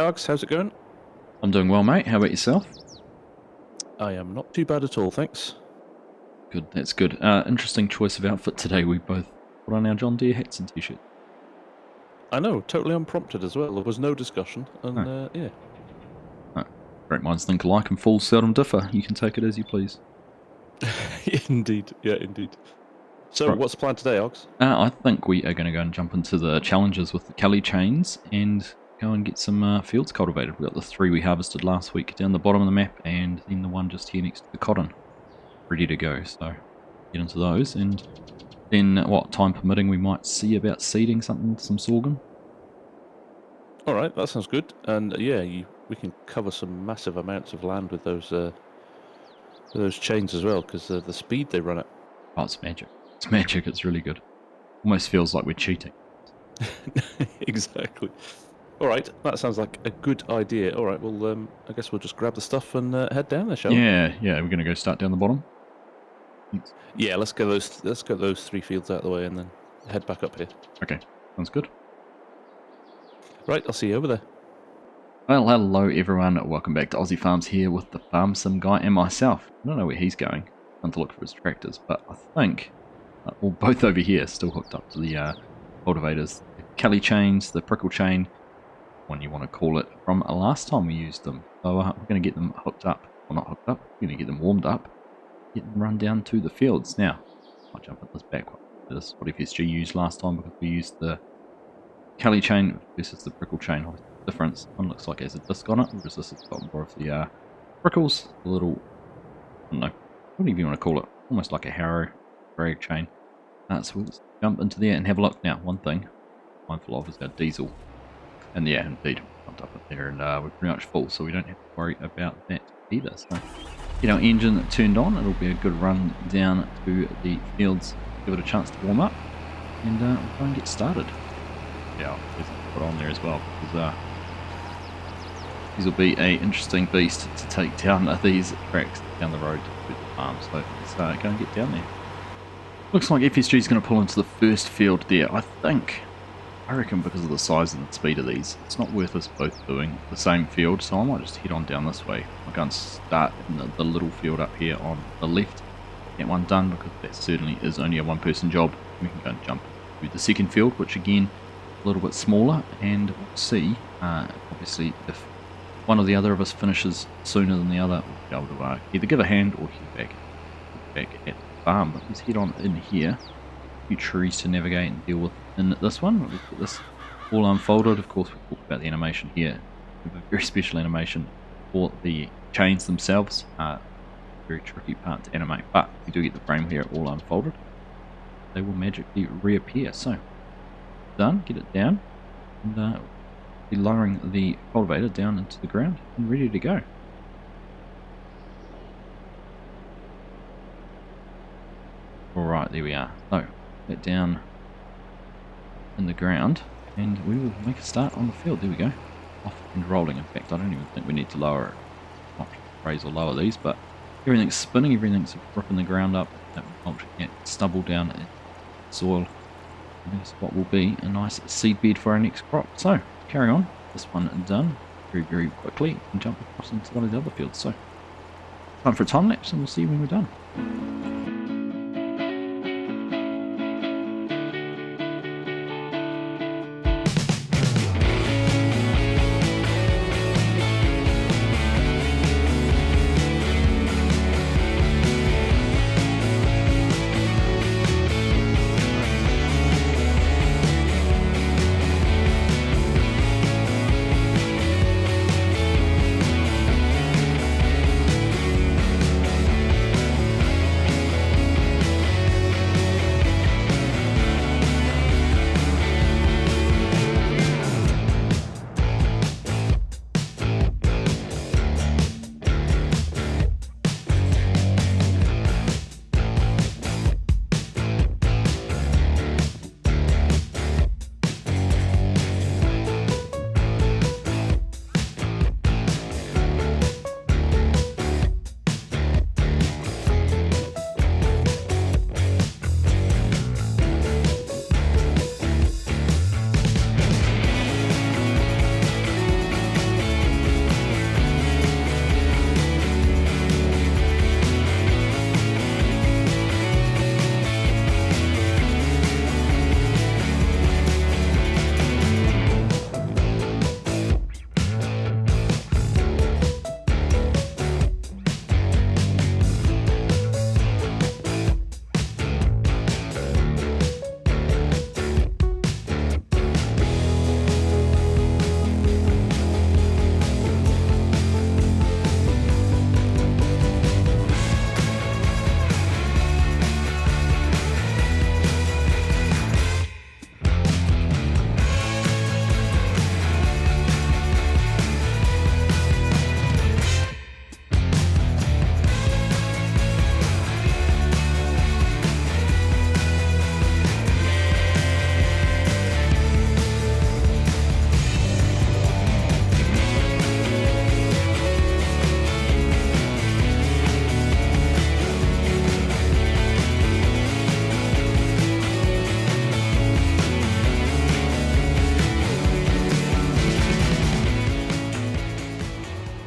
Args, how's it going? I'm doing well, mate. How about yourself? I am not too bad at all, thanks. Good, that's good. Interesting choice of outfit today. We both put on our John Deere hats and t-shirts. I know, totally unprompted as well. There was no discussion, and yeah. Great minds think alike and fools seldom differ. You can take it as you please. Indeed, yeah, indeed. So, Right. what's the plan today, Args? I think we are going to go and jump into the challenges with the Kelly chains and go and get some fields cultivated. We've got the 3 we harvested last week down the bottom of the map, and then the one just here next to the cotton. Ready to go, so get into those, and then, what, time permitting, we might see about seeding something, some sorghum. Alright, that sounds good. And yeah, we can cover some massive amounts of land with those chains as well, because the speed they run at. Oh, it's magic. It's magic, it's really good. Almost feels like we're cheating. Exactly. Alright, that sounds like a good idea. Alright, well, I guess we'll just grab the stuff and head down there, shall we? Yeah, we're going to go start down the bottom. Thanks. Yeah, let's get those 3 fields out of the way and then head back up here. Okay, sounds good. Right, I'll see you over there. Well, hello everyone, welcome back to Aussie Farms here with the Farm Sim guy and myself. I don't know where he's going. Time to look for his tractors, but I think we're both over here, still hooked up to the cultivators. The Kelly chains, the prickle chain, one you want to call it, from last time we used them. So we're going to get them hooked up, well not hooked up, we're going to get them warmed up, get them run down to the fields. Now, I'll jump at this back one. This is what FSG used last time because we used the Kelly chain versus the prickle chain. Difference. One looks like it has a disc on it, whereas this has got more of the prickles, a little, I don't know, what do you want to call it? Almost like a harrow drag chain. So let's jump into there and have a look. Now, one thing I'm mindful of is our diesel. And yeah, indeed, jumped up in there and we're pretty much full, so we don't have to worry about that either. So get our engine turned on, it'll be a good run down to the fields, give it a chance to warm up, and we'll go and get started. Yeah, I'll put on there as well, because these will be a interesting beast to take down these tracks down the road to the farm. So let's go and get down there. Looks like FSG is going to pull into the first field there. I reckon because of the size and the speed of these, it's not worth us both doing the same field. So I might just head on down this way. I'll go and start in the little field up here on the left. Get one done because that certainly is only a one-person job. We can go and jump to the second field, which again, a little bit smaller, and we'll see, obviously, if one or the other of us finishes sooner than the other, we'll be able to either give a hand or head back at the farm. But let's head on in here. A few trees to navigate and deal with in this one. We've got this all unfolded. Of course, we've talked about the animation here. We have a very special animation for the chains themselves. Very tricky part to animate, but if you do get the frame here all unfolded, they will magically reappear. So, done, get it down, and be lowering the cultivator down into the ground and ready to go. Alright, there we are. So, that down in the ground, and we will make a start on the field. There we go. Off and rolling. In fact, I don't even think we need to lower it. Not raise or lower these, but everything's spinning, everything's ripping the ground up. That won't get stubble down in soil. And this is what will be a nice seed bed for our next crop. So, carry on. This one done very, very quickly and jump across into one of the other fields. So, time for a time lapse and we'll see when we're done.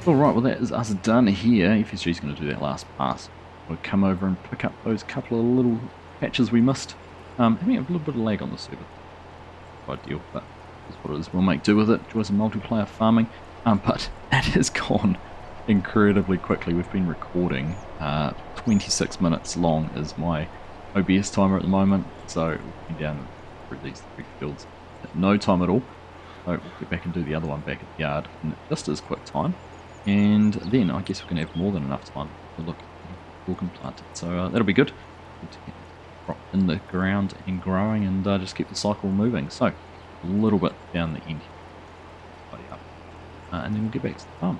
Alright, well that is us done here. FSG's going to do that last pass. We'll come over and pick up those couple of little patches we missed. Having a little bit of lag on the server. Ideal, but that's what it is. We'll make do with it. Enjoy some multiplayer farming. But that has gone incredibly quickly. We've been recording 26 minutes long is my OBS timer at the moment. So we've been down through these 3 fields at no time at all. So we'll get back and do the other one back at the yard in just as quick time. And then I guess we're going to have more than enough time to look and plant it. So that'll be good. Good to get it in the ground and growing and just keep the cycle moving. So a little bit down the end here. And then we'll get back to the farm.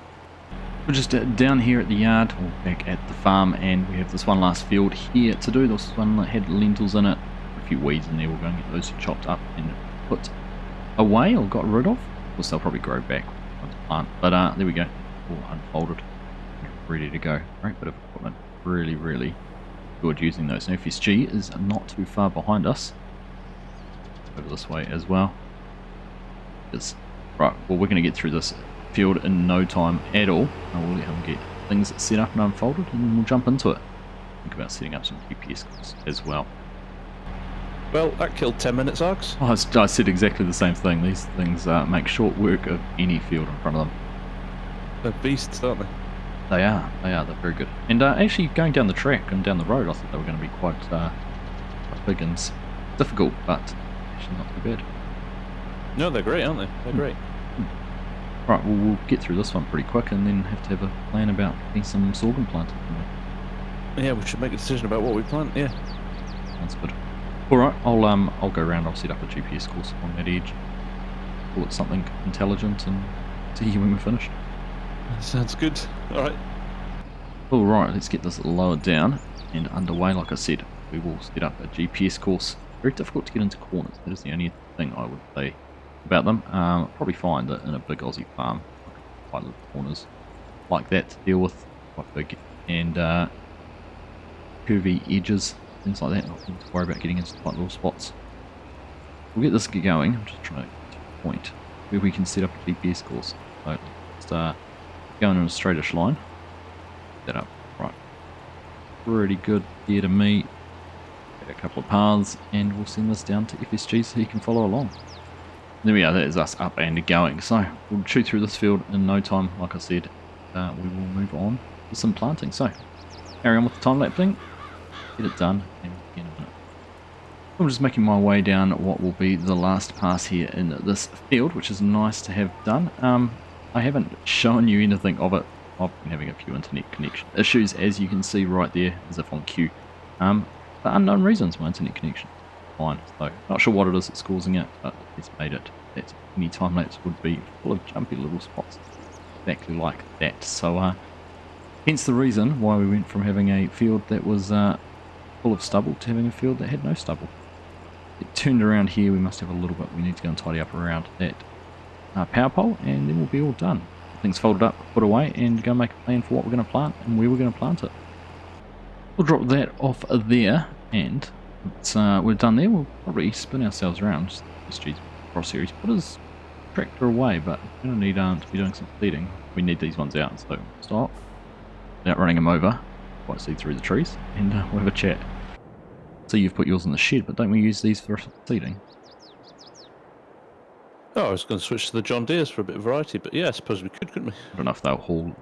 We're just down here at the yard, or back at the farm, and we have this one last field here to do. This one that had lentils in it, a few weeds in there. We're going to get those chopped up and put away or got rid of. Of course, they'll probably grow back once plant. But there we go, all unfolded, ready to go. Great bit of equipment. Really, really good using those. Now FSG is not too far behind us. Over this way as well. Right, well we're going to get through this field in no time at all. I will let him get things set up and unfolded and then we'll jump into it. Think about setting up some GPS calls as well. Well, that killed 10 minutes, Args. I said exactly the same thing. These things make short work of any field in front of them. They're beasts, aren't they? They're very good. And actually going down the track and down the road, I thought they were going to be quite big and difficult, but actually not too bad. No, they're great, aren't they? They're great. Right, well we'll get through this one pretty quick and then have to have a plan about getting some sorghum planted. Yeah, we should make a decision about what we plant, yeah. Sounds good. Alright, I'll go around, I'll set up a GPS course on that edge. Call it something intelligent and see you when we're finished. Sounds good. Alright. Alright, let's get this lowered down and underway. Like I said, we will set up a GPS course. Very difficult to get into corners. That is the only thing I would say about them. Probably find that in a big Aussie farm, quite little corners like that to deal with, quite big, and curvy edges, things like that. Not to worry about getting into quite little spots. We'll get this going. I'm just trying to get to a point where we can set up a GPS course. So let's going in a straightish line. Set that up right. Pretty good there to me. Get a couple of paths, and we'll send this down to FSG so he can follow along. There we are, that is us up and going. So we'll chew through this field in no time, like I said. We will move on to some planting. So carry on with the time lapsing, get it done, and we'll begin in a minute. I'm just making my way down what will be the last pass here in this field, which is nice to have done. I haven't shown you anything of it. I've been having a few internet connection issues, as you can see right there, as if on cue. For unknown reasons, my internet connection is fine. So, not sure what it is that's causing it, but it's made it that any time lapse would be full of jumpy little spots. Exactly like that. So, hence the reason why we went from having a field that was full of stubble to having a field that had no stubble. It turned around here, we must have a little bit we need to go and tidy up around that power pole, and then we'll be all done. Things folded up, put away, and go make a plan for what we're going to plant and where we're going to plant it. We'll drop that off there, and once we're done there, we'll probably spin ourselves around. Just the cross series, put his tractor away, but we're going to need to be doing some seeding. We need these ones out, so stop without running them over. Quite see through the trees, and we'll have a chat. So you've put yours in the shed, but don't we use these for seeding? Oh, I was going to switch to the John Deeres for a bit of variety, but yeah, I suppose we could, couldn't we? I don't know if they'll pull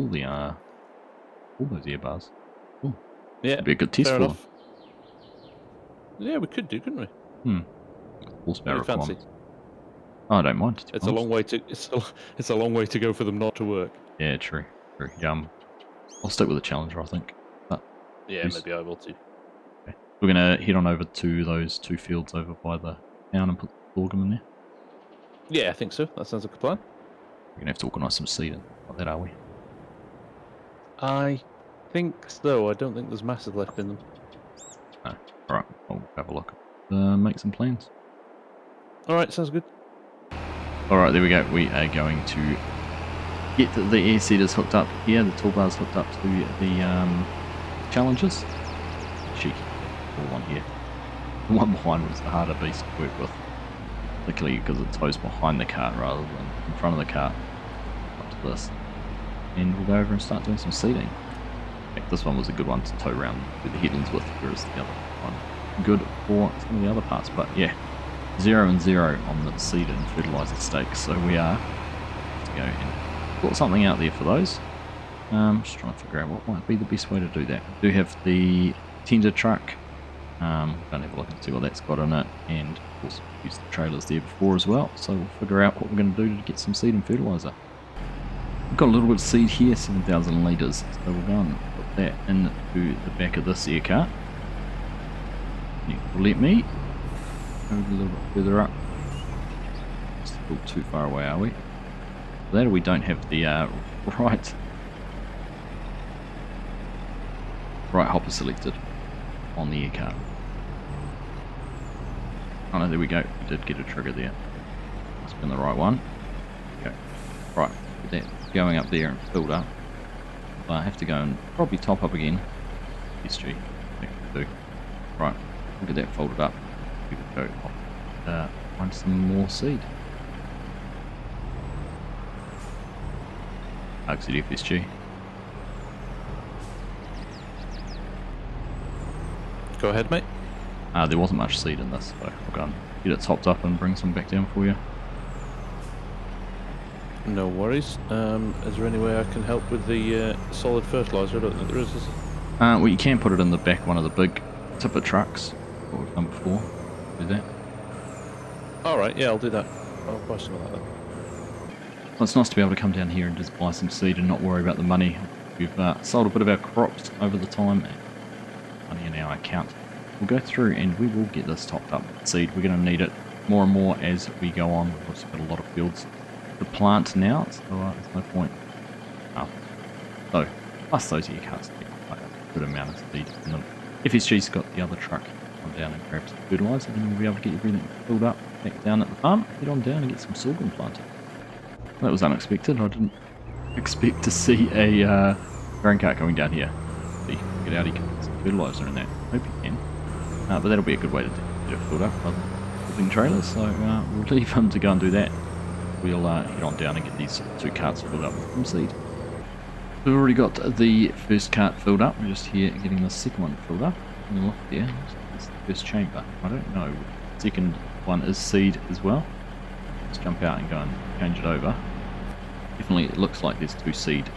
the pull those ear bars. Ooh, Yeah, that'd be a good test fair for enough. Yeah, we could do, couldn't we? Horsepower What do you fancy? requirements. Oh, I don't mind. It's a long way to it's a long way to go for them not to work. Yeah, true. True. Yeah, I'll stick with the Challenger, I think. But Yeah, maybe I will too. okay. We're gonna head on over to those 2 fields over by the town and put the sorghum in there. Yeah, I think so. That sounds like a plan. We're gonna have to organise some seeding like that, are we? I think so. I don't think there's masses left in them. No. Alright, I'll have a look. Make some plans. Alright, sounds good. Alright, there we go. We are going to get the air seeders hooked up here, the toolbars hooked up to the Challengers. Cheeky. All one here. The one behind was the harder beast to work with. Particularly because it tows behind the cart rather than in front of the cart. Up to this. and we'll go over and start doing some seeding. In fact, this one was a good one to tow around through the headlands with, whereas the other one good for some of the other parts. But yeah, 0 and 0 on the seed and fertilizer stakes, so we are to go and put something out there for those. Just trying to figure out what might be the best way to do that. I do have the tender truck. Go and have a look and see what that's got in it, and of course we've used the trailers there before as well, so we'll figure out what we're going to do to get some seed and fertilizer. We've got a little bit of seed here, 7,000 litres, so we'll go and put that into the back of this air cart. Let me go a little bit further up. Just a little too far away, are we? That or we don't have the right hopper selected on the air cart. Oh no, there we go. We did get a trigger there. Must have been the right one. Okay. Right, get that going up there and filled up. I have to go and probably top up again. SG. Right, we'll get that folded up. We will go off. Find some more seed. Argsy FSG. Go ahead, mate. There wasn't much seed in this, so I'll go and get it topped up and bring some back down for you. No worries. Is there any way I can help with the solid fertiliser? I don't think there is there? Well, you can put it in the back one of the big tipper trucks. What we've done before. Do that. Alright, yeah, I'll do that. I'll buy some of that then. Well, it's nice to be able to come down here and just buy some seed and not worry about the money. We've sold a bit of our crops over the time. Money in our account. We'll go through and we will get this topped up with seed. We're going to need it more and more as we go on. We've also got a lot of fields to plant now, so there's no point. So, plus those air carts get quite a good amount of seed in them. FSG's got the other truck. Come down and grab some fertiliser, and then we'll be able to get everything filled up back down at the farm. Head on down and get some sorghum planted. That was unexpected. I didn't expect to see a grain cart going down here. Get out, he can put some fertiliser in that. Hope he can. But that'll be a good way to get it filled up rather than flipping trailers, so we'll leave him to go and do that. We'll head on down and get these 2 carts filled up with some seed. We've already got the first cart filled up. We're just here getting the second one filled up. And look there, it's the first chamber. I don't know. The second one is seed as well. Let's jump out and go and change it over. Definitely it looks like there's 2 seed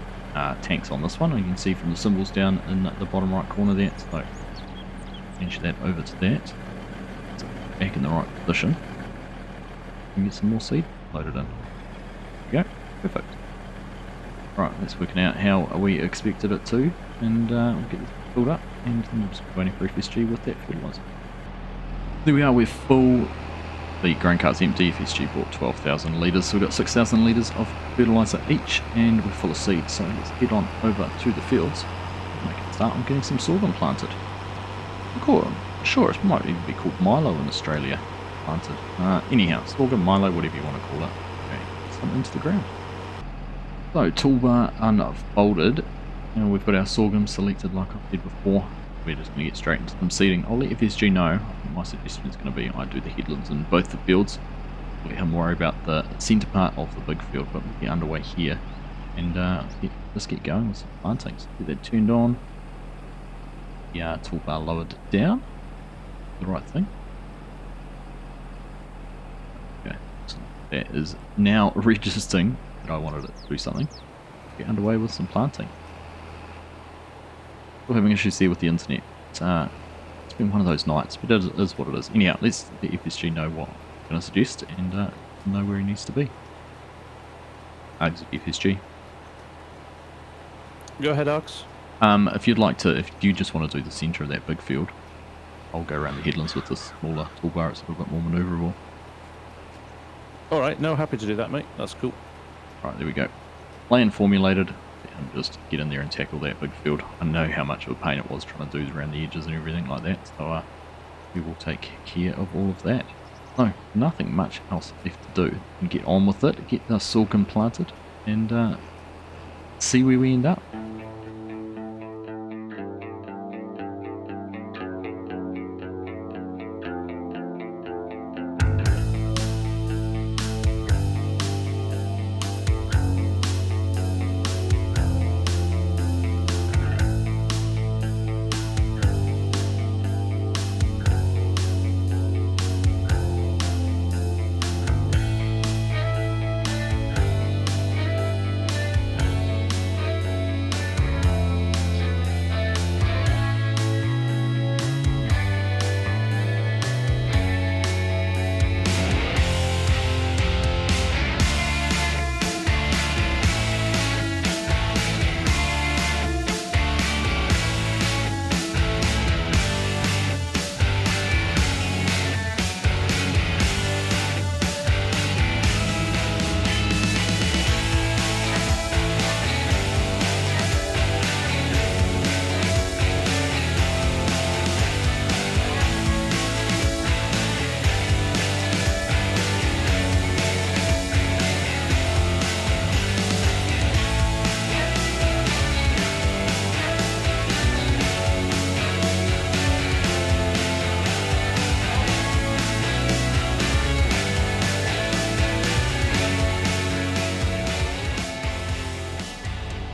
tanks on this one. You can see from the symbols down in the bottom right corner there. So change that over to that. It's back in the right position. And get some more seed loaded in. There we go. Perfect. Right, that's working out how we expected it to, and we'll get this filled up, and then we'll just be waiting for FSG with that fertiliser. There we are, we're full. The grain cart's empty. FSG bought 12,000 litres, so we've got 6,000 litres of fertiliser each, and we're full of seed, so let's head on over to the fields and make a start on getting some sorghum planted. Cool. Sure, it might even be called Milo in Australia. Planted. Anyhow, sorghum, Milo, whatever you want to call it. Okay, something into the ground. So, toolbar unfolded, and we've got our sorghum selected like I did before. We're just going to get straight into some seeding. I'll let FSG know. My suggestion is going to be I do the headlands in both the fields. Let him worry about the centre part of the big field, but we'll get underway here. And let's get going with some plantings. Get that turned on. The toolbar lowered down. The right thing. Okay, so that is now registering that I wanted it to do something. Get underway with some planting. Still having issues there with the internet. It's been one of those nights, but it is what it is. Anyhow, let's let FSG know what I'm going to suggest and know where he needs to be. FSG. Go ahead, Args. If you'd like to, if you just want to do the centre of that big field, I'll go around the headlands with this smaller toolbar. It's a little bit more manoeuvrable. Alright, no, happy to do that, mate. That's cool. Right, there we go. Plan formulated, and just get in there and tackle that big field. I know how much of a pain it was trying to do around the edges and everything like that, so we will take care of all of that. So, nothing much else left to do. And get on with it, get the sorghum planted, and see where we end up.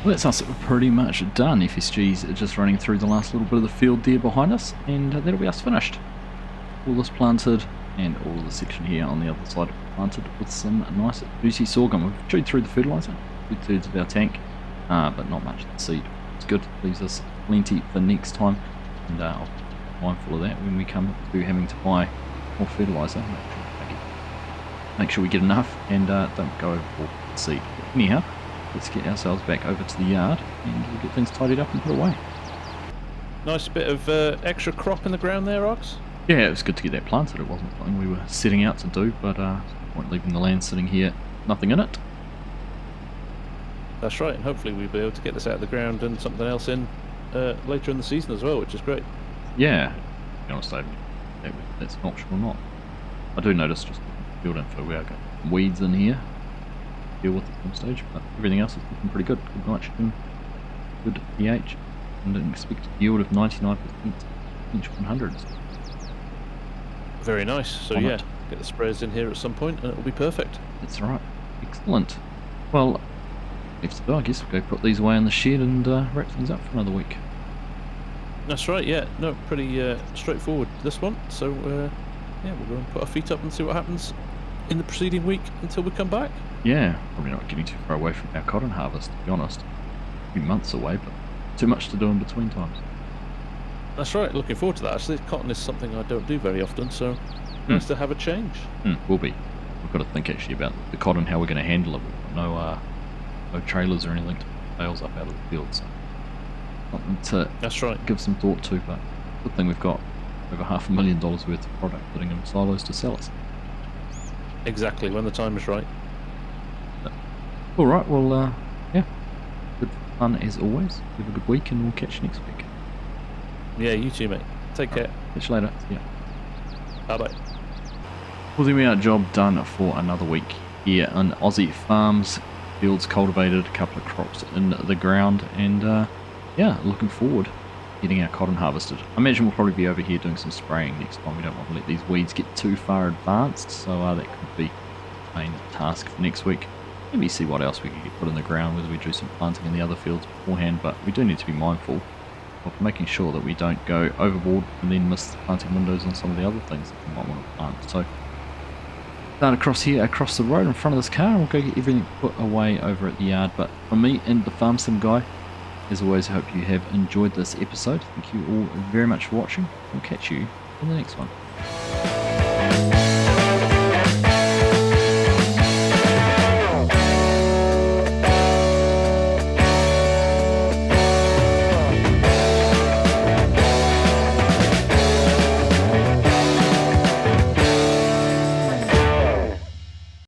Well, that's us pretty much done. FSG's just running through the last little bit of the field there behind us, and that'll be us finished. All this planted, and all of the section here on the other side planted with some nice juicy sorghum. We've chewed through the fertiliser, 2/3 of our tank, but not much of the seed. It's good, leaves us plenty for next time, and I'll be mindful of that when we come to having to buy more fertiliser. Make sure we get enough and don't go overboard with the seed. But anyhow, let's get ourselves back over to the yard and we'll get things tidied up and put away. Nice bit of extra crop in the ground there, Ox. Yeah, it was good to get that planted. It wasn't something we were setting out to do, but weren't leaving the land sitting here, nothing in it. That's right, and hopefully we'll be able to get this out of the ground and something else in later in the season as well, which is great. Yeah, to be honest, I haven't if that's an option or not. I do notice just field info, we are getting weeds in here, deal with at some stage, but everything else is looking pretty good. Good nitrogen, good pH, and an expected yield of 99% inch 100s. Very nice. So On yeah, it. get the sprayers in here at some point and it'll be perfect. That's right. Excellent. Well, next to do, I guess we'll go put these away in the shed and wrap things up for another week. That's right, yeah. No, pretty straightforward this one. So yeah, we'll go and put our feet up and see what happens in the preceding week until we come back. Yeah, probably not getting too far away from our cotton harvest, to be honest. A few months away, but too much to do in between times. That's right, looking forward to that. Actually, cotton is something I don't do very often, so nice to have a change. Will be. We've got to think actually about the cotton, how we're going to handle it. We've got no trailers or anything to put bales up out of the field, so something to That's right. give some thought to, but good thing we've got over $500,000 worth of product sitting in silos to sell us. Exactly, when the time is right. Alright, well, yeah, good fun as always. Have a good week and we'll catch you next week. Yeah, you too, mate. Take care. Catch you later. Yeah. Bye-bye. Well, there we are, job done for another week here on Aussie Farms. Fields cultivated, a couple of crops in the ground, and yeah, looking forward to getting our cotton harvested. I imagine we'll probably be over here doing some spraying next time. We don't want to let these weeds get too far advanced, so that could be a main task for next week. Maybe see what else we could get put in the ground, whether we do some planting in the other fields beforehand, but we do need to be mindful of making sure that we don't go overboard and then miss the planting windows on some of the other things that we might want to plant. So start across here, across the road in front of this car, and we'll go get everything put away over at the yard. But from me and the Farm Sim guy, as always, I hope you have enjoyed this episode. Thank you all very much for watching. We'll catch you in the next one.